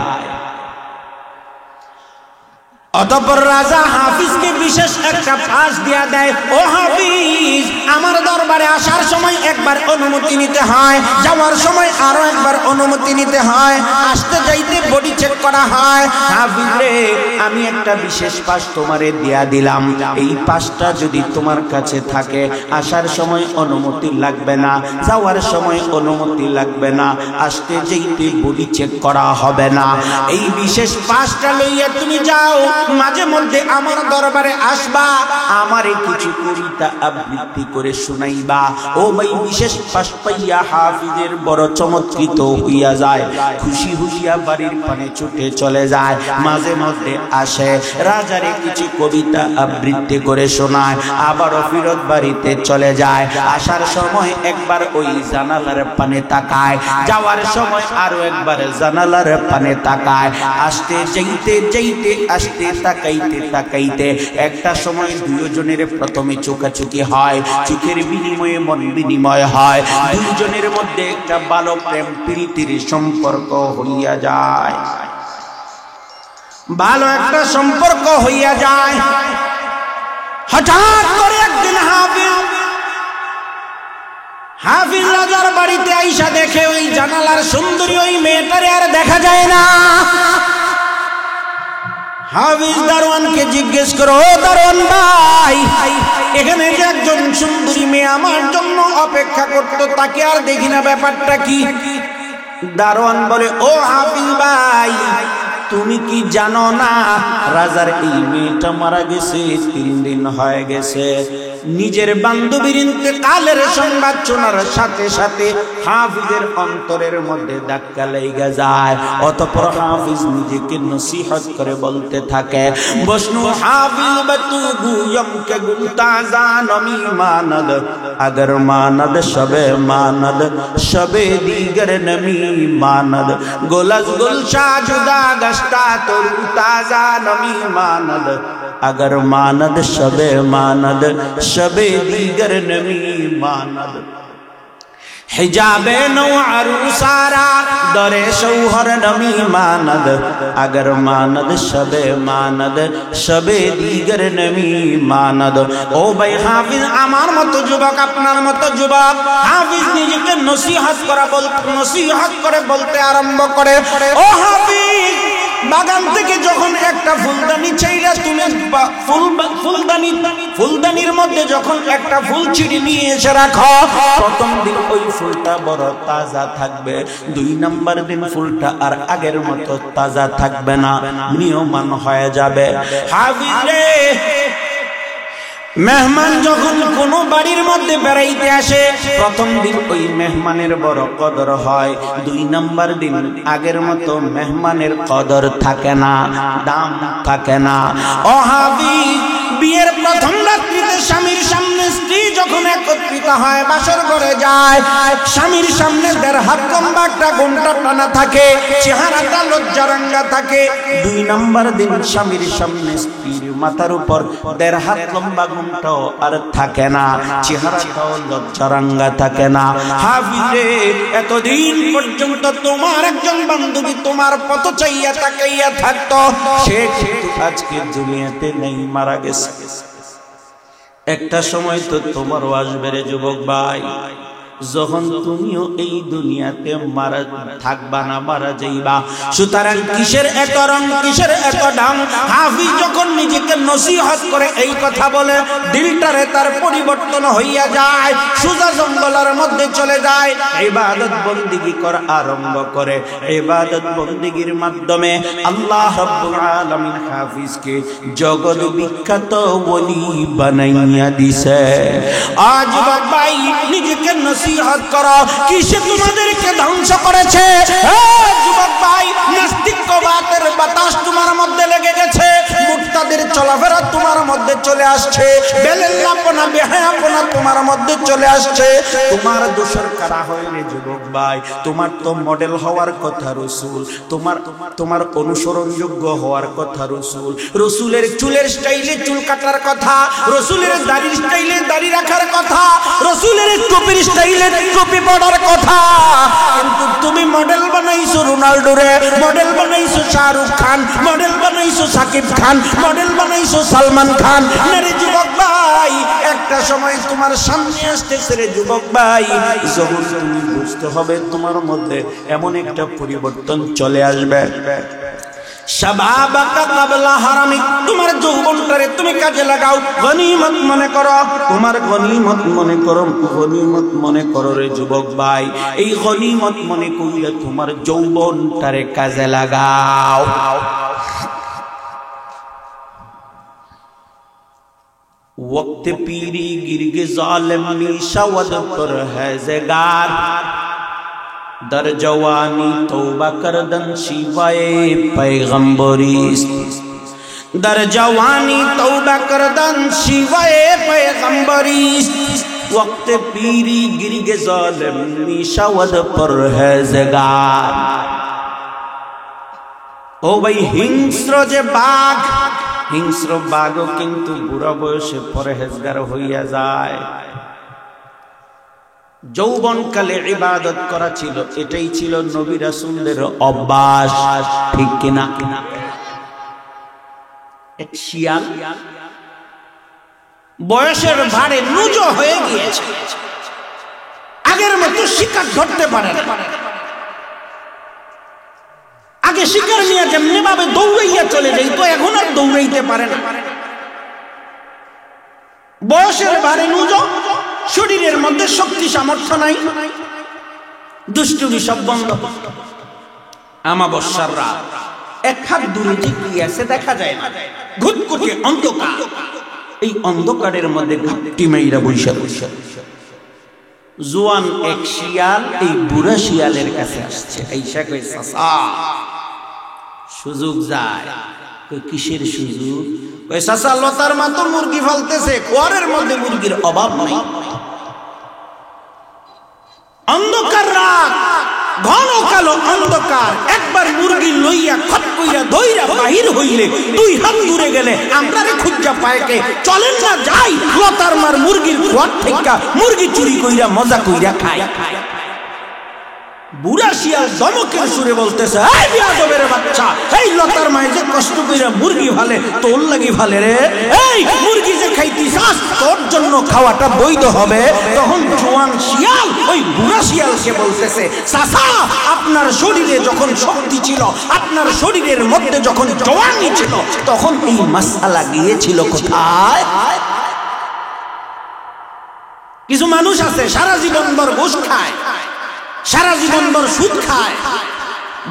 অতঃপর রাজা হাফিজকে বিশেষ একটা পাস দিয়া দেয়। ও হাফিজ, আমার দরবারে আসার সময় একবার অনুমতি নিতে হয়, যাওয়ার সময় আরো একবার অনুমতি নিতে হয়, আসতে যাইতে বডি চেক করা হয়। হাফিজ রে, আমি একটা বিশেষ পাস তোমারে দিয়া দিলাম, এই পাসটা যদি তোমার কাছে থাকে, আসার সময় অনুমতি লাগবে না, যাওয়ার সময় অনুমতি লাগবে না, আসতে যাইতে বডি চেক করা হবে না। এই বিশেষ পাসটা লইয়া তুমি যাও, মাঝে মধ্যে আমার দরবারে আসবা, আমারে কিছু কবিতা আবৃত্তি করে শুনাইবা। ও ভাই, বিশেষ পাস পাইয়া হাফিজের বড় চমৎকৃত হইয়া যায়। খুশি হইয়া বাড়ির পানে ছুটে চলে যায়। মাঝে মধ্যে আসে, রাজারে কিছু কবিতা আবৃত্তি করে শোনায়, আবারও ফিরত বাড়িতে চলে যায়। আসার সময় একবার ওই জানালার পানে তাকায়, যাওয়ার সময় আরো একবার জানালার পানে তাকায়। আসতে যাইতে যাইতে, আসতে তাকাইতে তাকাইতে একটা সময় দুইজনের প্রথমে চোখাচোখি হয়, চোখের বিনিময়ে মন বিনিময় হয়, দুইজনের মধ্যে একটা ভালো প্রেম প্রীতির সম্পর্ক হইয়া যায়, ভালো একটা সম্পর্ক হইয়া যায়। হঠাৎ করে একদিন হাফিজ রাজার বাড়িতে আইসা দেখে ওই জানালার সুন্দরী ওই মেয়েটারে আর দেখা যায় না। হাফিজ দারোয়ানকে জিজ্ঞেস করো, ও দারোয়ান ভাই, এখানে যে একজন সুন্দরী মেয়ে আমার জন্য অপেক্ষা করতো, তাকে আর দেখি না, ব্যাপারটা কি? দারোয়ান বলে, ও হাফিজ ভাই, তুমি কি জানো না রাজার এই মেয়েটা মারা গেছে, 3 দিন হয়ে গেছে। নিজের বান্ধবীর ইন্তেকালের সংবাদ শোনার সাথে সাথে হাফিজের অন্তরের মধ্যে ধাক্কা লেগে যায়। অতঃপর হাফিজ নিজেকে নসিহত করে বলতে থাকে, বসনু হাফিজ বতু গুয়ম কে গুলতা জানমি মানদ अगर मानद शबे मानद शबे दीगर नमी मानद गोलज गुलशा जुदा गश्ता तो ताजा नमी मानद अगर मानद शबे मानद शबे दीगर नमी मानद हिजाबे नौ अरूसारा दरे शौहर नमी मानद अगर मानद शबे मानद शबे दीगर नमी मानद। ओ भाई हाफिज आमार मतो जुबक आपनार मतो जुबक हाफिज निजेके नसीहत करे बोलते आरम्भ करे, ओ हाफिज বাগান থেকে যখন একটা ফুলদানি চাইলা তুমি ফুলদানির মধ্যে যখন একটা ফুল ছিঁড়ে নিয়ে এসে রাখো, প্রথম দিন ওই ফুলটা বড় তাজা থাকবে, 2 নাম্বার দিন ফুলটা আর আগের মতো তাজা থাকবে না, ম্রিয়মান হয়ে যাবে। হাফিজ রে, মেহমান যখন কোনো বাড়ির মধ্যে বেড়াইতে আসে, প্রথম দিন ওই মেহমানের বড় কদর হয়, 2 নাম্বার দিন আগের মতো মেহমানের কদর থাকে না, দাম থাকে না। ও হাফিজ, বিয়ের প্রথম রাত্রিতে স্বামীর সামনে স্ত্রী যখন একত্রিত হয়, বাসর ঘরে যায়, স্বামীর সামনে 1.5 হাত লম্বা একটা ঘোমটা টানা থাকে, চেহারাটা লজ্জারাঙ্গা থাকে। 2 নাম্বার দিন স্বামীর সামনে স্ত্রীর মাথার উপর 1.5 হাত লম্বা ঘোমটাও আর থাকে না, চেহারাটাও লজ্জারাঙ্গা থাকে না। হাফিজে, এতদিন পর্যন্ত তোমার একজন বান্ধবী তোমার পথ চাইয়া তাকাইয়া থাকতো, সে কিন্তু আজকে দুনিয়াতে নেই, মারা গেছে। একটা সময় তো তোমারও আসবে রে যুবক ভাই, যখন তুমিও এই দুনিয়াতে মারা থাকবা না, মারা যাইবা। সুতরাং কিসের এত রং, কিসের এত দাম? হাফিজ যখন নিজেকে নসিহত করে এই কথা বলে, দিলটারে তার পরিবর্তন হইয়া যায়, সোজা জঙ্গলের মধ্যে চলে যায়, ইবাদত বন্দেগী করা আরম্ভ করে। ইবাদত বন্দেগীর মাধ্যমে আল্লাহ রাব্বুল আলামিন হাফিজকে জগৎ বিখ্যাত ওলি বানাইয়া দিছে। আজ ভাই নিজেকে নসিহত করো, কিসে তোমাদেরকে ধ্বংস করেছে? যুবক ভাই, নাস্তিকবাদের বাতাস তোমার মধ্যে লেগে গেছে, মুরতাদের চলাফেরা তোমার মধ্যে চলে আসছে, বেলেল্লাপনা বেহায়াপনা তোমার মধ্যে চলে আসছে। তোমার দোষর কারা হয় রে যুবক ভাই? তোমার তো মডেল হওয়ার কথা রাসূল, তোমার অনুসরণযোগ্য হওয়ার কথা রাসূল। রাসূলের চুলের স্টাইলে চুল কাটার কথা, রাসূলের দাড়ির স্টাইলে দাড়ি রাখার কথা, রাসূলের টুপির স্টাইলে টুপি পড়ার কথা, কিন্তু তুমি মডেল বানাইছো রোনাল্ডো রে, মডেল বানাইছো শাহরুখ খান, মডেল বানাইছো সাকিব খান, মডেল বানাইছো সালমান খান। রে যুবক ভাই, একটা সময় তোমার সামনে আসতেছে রে যুবক ভাই, যখন তুমি বুঝতে হবে তোমার মধ্যে এমন একটা পরিবর্তন চলে আসবে। শাবাবাকা ক্বাবলা হারামিক, তোমার যৌবনটারে তুমি কাজে লাগাও, গনিমত মনে করো, তোমার গনিমত মনে করো, গনিমত মনে করো রে যুবক ভাই। এই গনিমত মনে করিয়া তোমার যৌবনটারে কাজে লাগাও। वक्त पीरी गिरगे जालिम निशावद पर है ज़ेगार, दर जवानी तौबा करदन शिवाए पैगंबरीस, दर जवानी तौबा करदन शिवाए पैगंबरीस। वक्त पीरी गिरगे जालिम निशावद पर है ज़ेगार। ओ भाई, हिंस्र जे बाघ, হিংস্র বাঘও কিন্তু বুড়া বয়সে পরহেজগার হইয়া যায়। যৌবনকালে ইবাদত করা ছিল, এটাই ছিল নবী রাসূলদের অভ্যাস, ঠিক কিনা? এক শিয়াল বয়সের ভারে নুজো হয়ে গিয়েছে, আগের মতো শিকার ধরতে পারে না। আগে শিকার নিয়ে যেমনি ভাবে দৌড়াইয়া চলে যাইত, এখন আর দৌড়াইতে পারে না। বয়সের ভারে নুজো, শরীরের মধ্যে শক্তি সামর্থ্য নাই, দুষ্টুমি সব বন্ধ। আমাবস্যার রাত, 1 হাত দূরে যে কি আছে দেখা যায় না, ঘুটঘুটে অন্ধকার। এই অন্ধকারের মধ্যে ঘাপটি মাইরা বৈশা বৈশা জোয়ান এক শিয়াল এই বুড়া শিয়ালের কাছে আসছে। আইসা কই চাচা সুযোগ যায়। কই কিসের সুযোগ? কই চাচা লতার মা তো মুরগি ফালতেছে, ঘরের মধ্যে মুরগির অভাব নাই। অন্ধকার রাত, ঘন কালো অন্ধকার, একবার মুরগি লইয়া খট কইরা দইরা বাহির হইলে 2 হাত দূরে গেলে আমরারে খুঁজা পায় কে। চলেন না যাই লতার মার মুরগির ঘর থেকে মুরগি চুরি কইরা মজা কইরা খায়। বুড়া শিয়াল ধমকের সুরে বলতেছে, এই বিয়াদবের বাচ্চা, এই লতার মায়ে যে কষ্ট কইরা মুরগি ভালে তোর লাগি ভালে রে। এই মুরগি যে খাইতিস তোর জন্য খাওয়াটা বৈধ হবে। তখন জোয়ান শিয়াল ওই বুড়া শিয়ালকে বলতেছে, চাচা আপনার শরীরে যখন শক্তি ছিল, আপনার শরীরের মধ্যে যখন জওয়ানি ছিল, তখন এই মাসআলা গিয়েছিল কোথায়? কিছু মানুষ আছে সারা জীবন ভর ঘুষ খায়, সারা জীবন ভর সুদ খায়,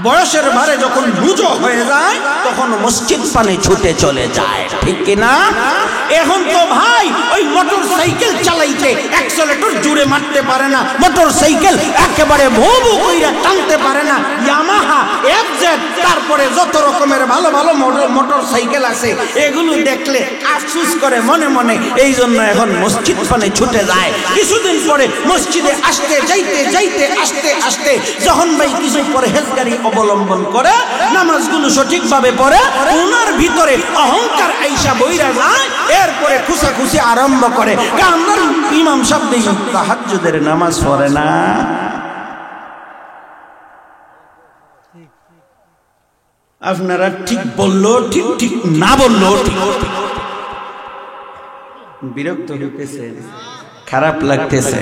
বয়সের ভারে যখন বুঝো হয়ে যায় তখন মসজিদ পানে ছুটে চলে যায়, ঠিক কিনা? এখন তো ভাই ওই মোটর সাইকেল চালাইতে অ্যাক্সেলেটর জুড়ে মারতে পারে না, মোটর সাইকেল একেবারে ভৌ ভৌ কইরা টানতে পারে না। ইয়ামাহা, এফজেড, তারপরে যত রকমের ভালো ভালো মোটর সাইকেল আছে, এগুলো দেখলে আফসোস করে মনে মনে। এই জন্য এখন মসজিদ পানে ছুটে যায়। কিছুদিন পরে মসজিদে আসতে যাইতে যাইতে আস্তে আস্তে যখন ভাই কিছু পরহেজগারি অবলম্বন করে, নামাজগুলো সঠিকভাবে পড়ে, ওনার ভিতরে অহংকার আইসা বইরা যায়। এরপরে খুশাখুশি আরম্ভ করে, আমার ইমাম সাহেব দেখি তাহাজ্জুদের নামাজ পড়ে না। আপনারা ঠিক বললো ঠিক, ঠিক না বললো ঠিক। বিরক্ত হইতেছে, খারাপ লাগতেছে।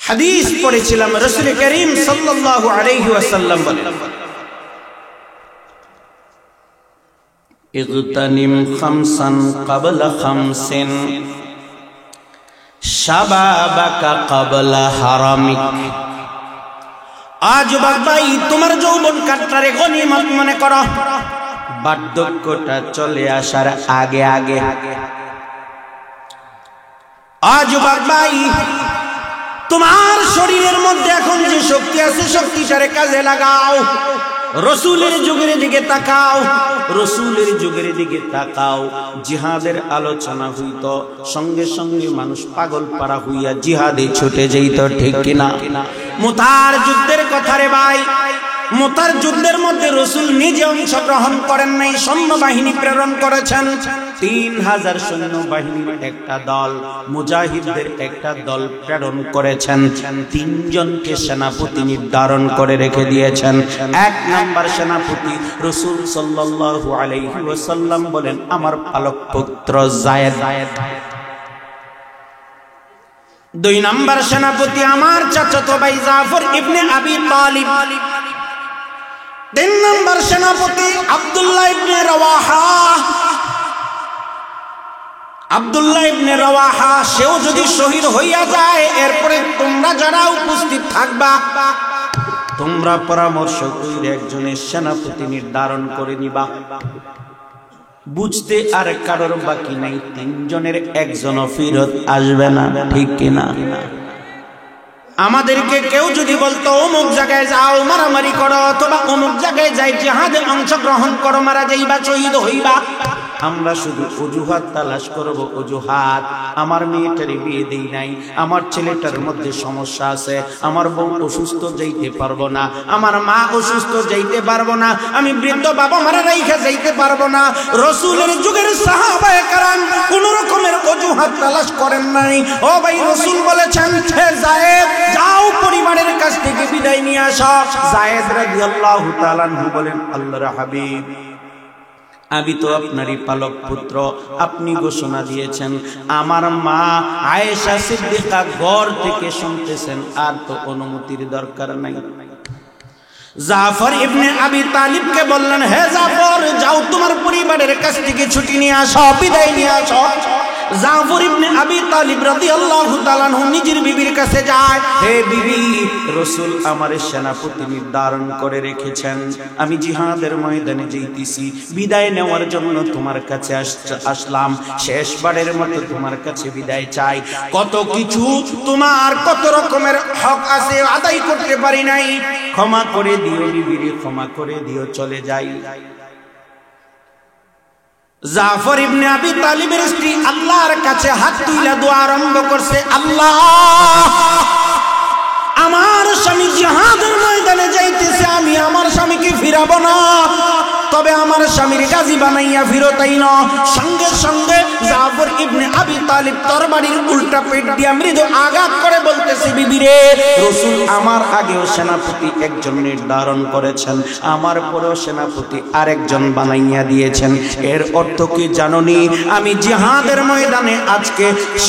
হাদিস পড়েছিলাম, রাসূল করিম সাল্লাল্লাহু আলাইহি ওয়াসাল্লাম বলেন, ইগতানিম খামসান ক্বাবলা খামসিন শাবাবাকা ক্বাবলা হারামিক। আজ ভাই তোমার যৌবন কাটটারে গনিমত মনে করো, বার্ধক্যটা চলে আসার আগে আগে। আজ ভাই তোমার শরীরের মধ্যে এখন যে শক্তি আছে, শক্তিটারে কাজে লাগাও। রসুলের যুগের দিকে তাকাও, রসুলের যুগের দিকে তাকাও। জিহাদের আলোচনা হইত, সঙ্গে সঙ্গে মানুষ পাগল পারা হইয়া জিহাদে ছুটে যেত, ঠিক কিনা? মুতার যুদ্ধের কথা রে ভাই, মুতার যুদ্ধের মধ্যে রসুল নিজে অংশগ্রহণ করেন নাই, সৈন্যবাহিনী প্রেরণ করেছেন। 3000 সৈন্যবাহিনীর একটা দল, মুজাহিদদের একটা দল প্রেরণ করেছেন। 3 জনকে সেনাপতি নির্ধারণ করে রেখে দিয়েছেন। 1 নাম্বার সেনাপতি রাসূল সাল্লাল্লাহু আলাইহি ওয়াসাল্লাম বলেন, আমার পালক পুত্র যায়েদ। 2 নাম্বার সেনাপতি আমার চাচাতো ভাই জাফর ইবনে আবি তালিব। 3 নাম্বার সেনাপতি আব্দুল্লাহ ইবনে রাওয়াহা। আব্দুল্লাহ ইবনে রাওয়াহা সেও যদি শহীদ হইয়া যায়, এরপরে তোমরা যারা উপস্থিত থাকবা, তোমরা পরামর্শ করে একজনের সেনাপতি নির্ধারণ করে নিবা। বুঝতে আর কারোর বাকি নাই, 3 জনের একজনও ফিরত আসবে না, ঠিক কিনা? আমাদেরকে কেউ যদি বলতো অমুক জায়গায় যাও মারামারি করো, অথবা অমুক জায়গায় যাই জিহাদে অংশগ্রহণ করো, মারা যাইবা, শহীদ হইবা, আমরা শুধু অজুহাত তালাশ করব। অজুহাত, আমার মেয়েটার বিয়ে দেই নাই, আমার ছেলেটার মধ্যে সমস্যা আছে, আমার বউ অসুস্থ, যাইতে পারবো না, আমার মা অসুস্থ, যাইতে পারবো না, আমি বৃদ্ধ বাবা মারা রাইখা যাইতে পারবো না। রাসূলের যুগের সাহাবায়ে কেরাম কোন রকমের অজুহাত তালাশ করেন নাই। ও ভাই, রাসূল বলেছেন, হে যায়েদ, যাও পরিবারের কাছ থেকে বিদায় নিয়ে আসো। যায়েদ রাদিয়াল্লাহু তাআলা আনহু বলেন, আল্লাহর হাবিব, আমি তো আপনারই পালক পুত্র, আপনি ঘোষণা দিয়েছেন, আমার মা আয়েশা সিদ্দিকা ঘর থেকে শুনতেছেন, আর তো অনুমতির দরকার নাই। জাফর ইবনে আবি তালিবকে বললেন, হে জাফর, যাও তোমার পরিবারের কাছ থেকে ছুটি নিয়ে আসো, বিদায় নিয়ে আসো। জাফর ইবনে আবি তালিব রাদিয়াল্লাহু তাআলা আনহু নিজের বিবির কাছে যায়, হে বিবি, রাসূল আমারে সেনাপতি নির্ধারণ করে রেখেছেন, আমি জিহাদের ময়দানে যাইতেছি, বিদায় নেওয়ার জন্য তোমার কাছে আসলাম, শেষবারের মতো তোমার কাছে বিদায় চাই। কত কিছু তোমার কত রকমের হক আছে আদায় করতে পারি নাই, ক্ষমা করে দিও বিবি, ক্ষমা করে দিও, চলে যাই। জাফর ইবনে আবি তালিবের স্ত্রী আল্লাহর কাছে হাত তুলে দোয়া আরম্ভ করছে, আল্লাহ, আমার স্বামী জিহাদের ময়দানে যাইতেছে, আমি আমার স্বামীকে ফিরাবো না, তবে আমার স্বামীর গাজী বানাইয়া ফিরতাই না। সঙ্গে সঙ্গে জাফর ইবনে আবি তালিব তরবারির উল্টা পেট দিয়া মৃদু আঘাত করে বলতেছে, বিবি রে, রাসূল আমার আগেও সেনাপতি একজন নির্ধারণ করেছেন, আমার পরেও সেনাপতি আরেকজন বানাইয়া দিয়েছেন। এর অর্থ কি জানোনি? আমি জিহাদের ময়দানে আজকে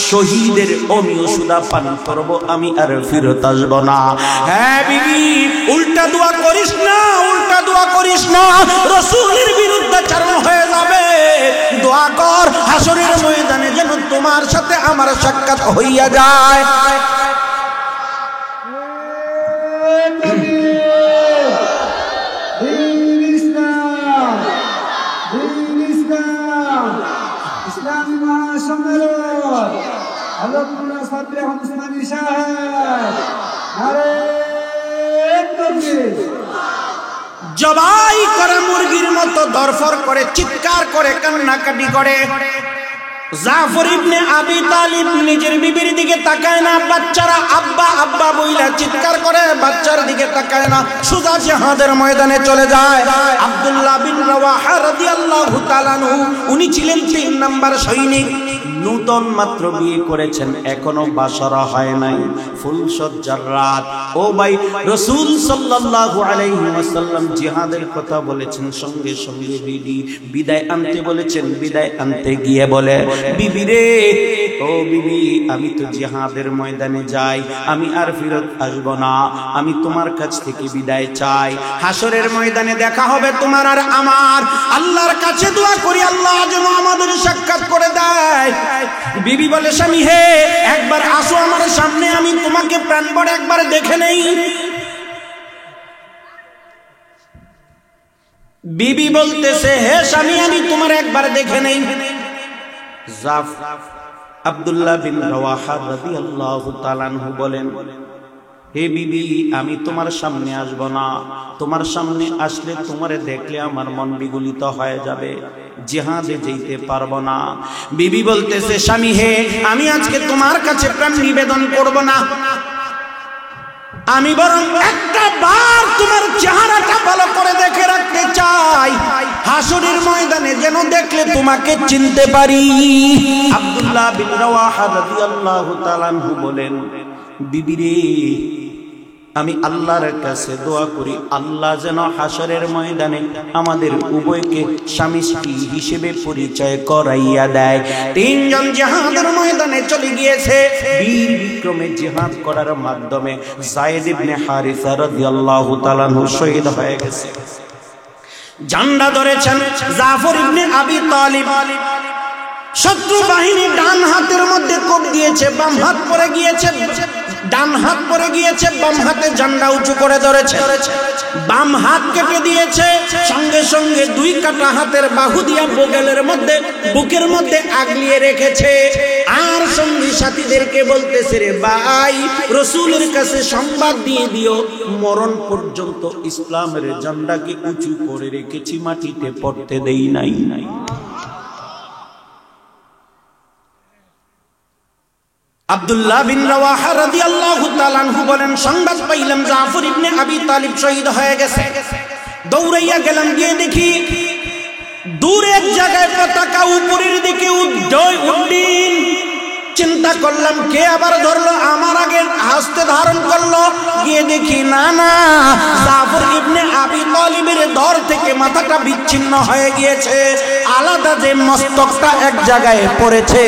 শহীদের অমীয় সুদা পান করব, আমি আর ফিরত আসবো না। হ্যাঁ বিবি, উল্টা দোয়া করিস না, উল্টা দোয়া করিস না, রাসূলের বিরুদ্ধাচরণ হয়ে যাবে। দোয়া কর হাসরের ময়দানে যেন তোমার সাথে আমার সাক্ষাৎ হইয়া যায়। ইসলামী মহাসম্মেলন আলমপুরা ছাত্রে ইসলামী সাহেব, আরে তাকবীর। জবাই করে মুরগির মতো দরফর করে, চিৎকার করে, কান্নাকাটি করে। জাফর ইবনে আবি তালিব নিজের বিবির দিকে তাকায় না, বাচ্চারা আব্বা আব্বা বইলা চিৎকার করে, বাচ্চার দিকে তাকায় না, সোজা জিহাদের ময়দানে চলে যায়। আব্দুল্লাহ বিন রাওয়াহা রাদিয়াল্লাহু তাআলা আনহু, উনি ছিলেন 3 নাম্বার সৈনিক, নূতন মাত্র বিয়ে করেছেন, এখনো বাসরা হয় নাই, ফুলসজ্জার রাত। ও ভাই, রাসূল সাল্লাল্লাহু আলাইহি ওয়াসাল্লাম জিহাদের কথা বলেছেন, সঙ্গে সঙ্গে বিদায় আনতে বলেছেন। বিদায় আনতে গিয়ে বলে, বিবি রে, ও বিবি, আমি তো জিহাদের ময়দানে যাই, আমি আর ফিরত আসব না, আমি তোমার কাছ থেকে বিদায় চাই, হাসরের ময়দানে দেখা হবে তোমার আর আমার। আল্লাহর কাছে দোয়া করি আল্লাহ যেন আমাদের সাক্ষাৎ করে দেয়। বিবি বলে, স্বামী হে, একবার আসো আমার সামনে, আমি তোমাকে প্রাণ ভরে একবার দেখে নেই। বিবি বলতেছে, হে স্বামী, আমি তোমার একবার দেখে নেই। আব্দুল্লাহ বিন রাওয়াহা রাদিয়াল্লাহু তাআলা আনহু বলেন, হে বিবি, আমি তোমার সামনে আসব না, তোমার সামনে আসলে তোমারে দেখলে আমার মন বিগলিত হয়ে যাবে, জিহাদে যেতে পারবো না। বিবি বলতেছে, স্বামী হে, আমি আজকে তোমার কাছে প্রাণ নিবেদন করব না, আমি বরং একটা বার তোমার চেহারাটা ভালো করে দেখে রাখতে চাই, হাসরের ময়দানে যেন দেখলে তোমাকে চিনতে পারি। আব্দুল্লাহ বিন রাওয়াহা রাদিয়াল্লাহু তাআলা আনহু বলেন, বিবি রে, আমি আল্লাহর কাছে দোয়া করি আল্লাহ যেন হাসরের ময়দানে আমাদের উভয়কে স্বামী স্ত্রী হিসেবে পরিচয় করাইয়া দেয়। 3 জন জিহাদের ময়দানে চলে গিয়েছে, বীর বিক্রমে জিহাদ করার মাধ্যমে যায়েদ ইবনে হারিসা রাদিয়াল্লাহু তাআলা আনহু শহীদ হয়ে গেছে। ঝান্ডা ধরেছেন জাফর ইবনে আবি তালিব। শত্রু বাহিনী ডান হাতের মধ্যে কোপ দিয়েছে, বাম হাত পড়ে গিয়েছে, ডান হাত পড়ে গিয়েছে, বাম হাতে ঝান্ডা উঁচু করে ধরেছে, বাম হাত কেটে দিয়েছে, সঙ্গে সঙ্গে 2 কাটা হাতের বাহু দিয়া বুকের মধ্যে আগলিয়ে রেখেছে। আর সঙ্গী সাথীদেরকে বলতেছে, রে ভাই, রাসূলের কাছে সংবাদ দিয়ে দিও, মরণ পর্যন্ত ইসলামের ঝান্ডাকে উঁচু করে রেখেছি, মাটিতে পড়তে দেই নাই। আব্দুল্লাহ বিন রাওয়াহা রাদিয়াল্লাহু তাআলা আনহু বলেন, সংবাদ পাইলাম জাফর ইবনে আবি তালিব শহীদ হয়ে গেছে। দৌড়াইয়া গেলাম, গিয়ে দেখি দূরে এক জায়গায় পতাকা উপরের দিকে উড্ডীন। চিন্তা করলাম, কে আবার ধরলো, আমার আগে হস্তে ধারণ করলো। গিয়ে দেখি না না, জাফর ইবনে আবি তালিবের ধর থেকে মাথাটা বিচ্ছিন্ন হয়ে গিয়েছে, আলাদা যে মস্তকটা এক জায়গায় পড়েছে,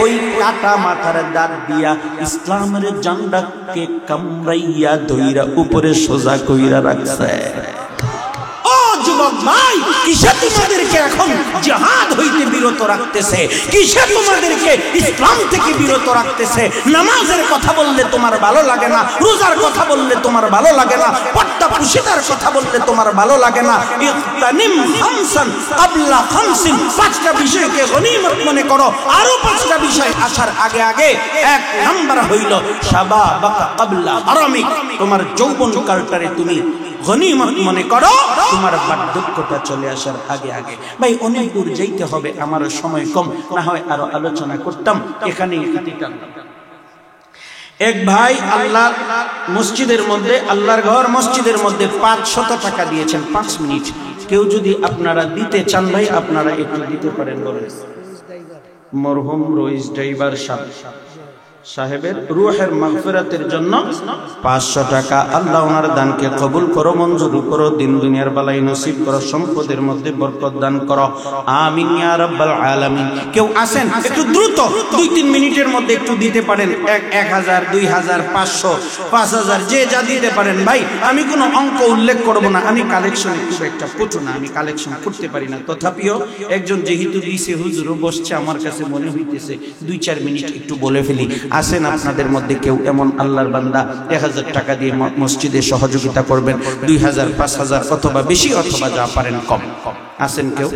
ওই কাটা মাথার দাঁত দিয়া ইসলামের ঝান্ডাকে কামড়াইয়া ধইরা উপরে সোজা কইরা রাখছে। ও যুবক যুবক ভাই, কিসে তোমাদেরকে এখন জিহাদ হইতে বিরত রাখতেছে? কিসে তোমাদেরকে ইসলাম থেকে বিরত রাখতেছে? নামাজের কথা বললে তোমার ভালো লাগে না, রোজার কথা বললে তোমার ভালো লাগে না, পর্দা পুশিদার কথা বললে তোমার ভালো লাগে না। ইগতানিম খামসান ক্বাবলা খামসিন, পাঁচটা বিষয়কে গনিমত মনে করো। আরো পাঁচটা বিষয় আসার আগে আগে এক নাম্বার হইল শাবাবাকা ক্বাবলা হারামিক, তোমার যৌবন কালটারে তুমি গনিমত মনে করো, তোমার বার্ধক্যটা চলে আসার আগে আগে। ভাই অনেক দূর যাইতে হবে, আমার সময় কম, না হয় আরো আলোচনা করতাম, এখানেই খাতিতাম। এক ভাই আল্লাহর মসজিদের মধ্যে, আল্লাহর ঘর মসজিদের মধ্যে 500 টাকা দিয়েছেন 5 মিনিট। কেউ যদি আপনারা দিতে চান ভাই, আপনারা একটু দিতে পারেন। বলে মরহুম রইস ড্রাইভার সাহেবের রূহের মাগফিরাতের জন্য 500 টাকা। আল্লাহ ওনার দানকে কবুল করো, মঞ্জুর করো, দিন দুনিয়ার বালাই নসিব করো, সম্পদের মধ্যে বরকত দান করো, আমিন ইয়া রাব্বাল আলামিন। কেউ আসেন একটু দ্রুত 2-3 মিনিটের মধ্যে একটু দিতে পারেন। 1000, 2000, 500, 5000, যে যা দিতে পারেন। ভাই আমি কোনো অঙ্ক উল্লেখ করব না, আমি কালেকশন খুব একটা পটু না, আমি কালেকশন করতে পারি না। তথাপিও একজন যেহেতু দিছে, হুজুরও বসছে, আমার কাছে মনে হইতেছে 2-4 মিনিট একটু বলে ফেলি। আসেন আপনাদের মধ্যে কেউ এমন আল্লাহর বান্দা 1000 টাকা দিয়ে মসজিদে সহযোগিতা করবেন, 2000, 5000 অথবা বেশি, অথবা যা পারেন কম। আসেন কেউ।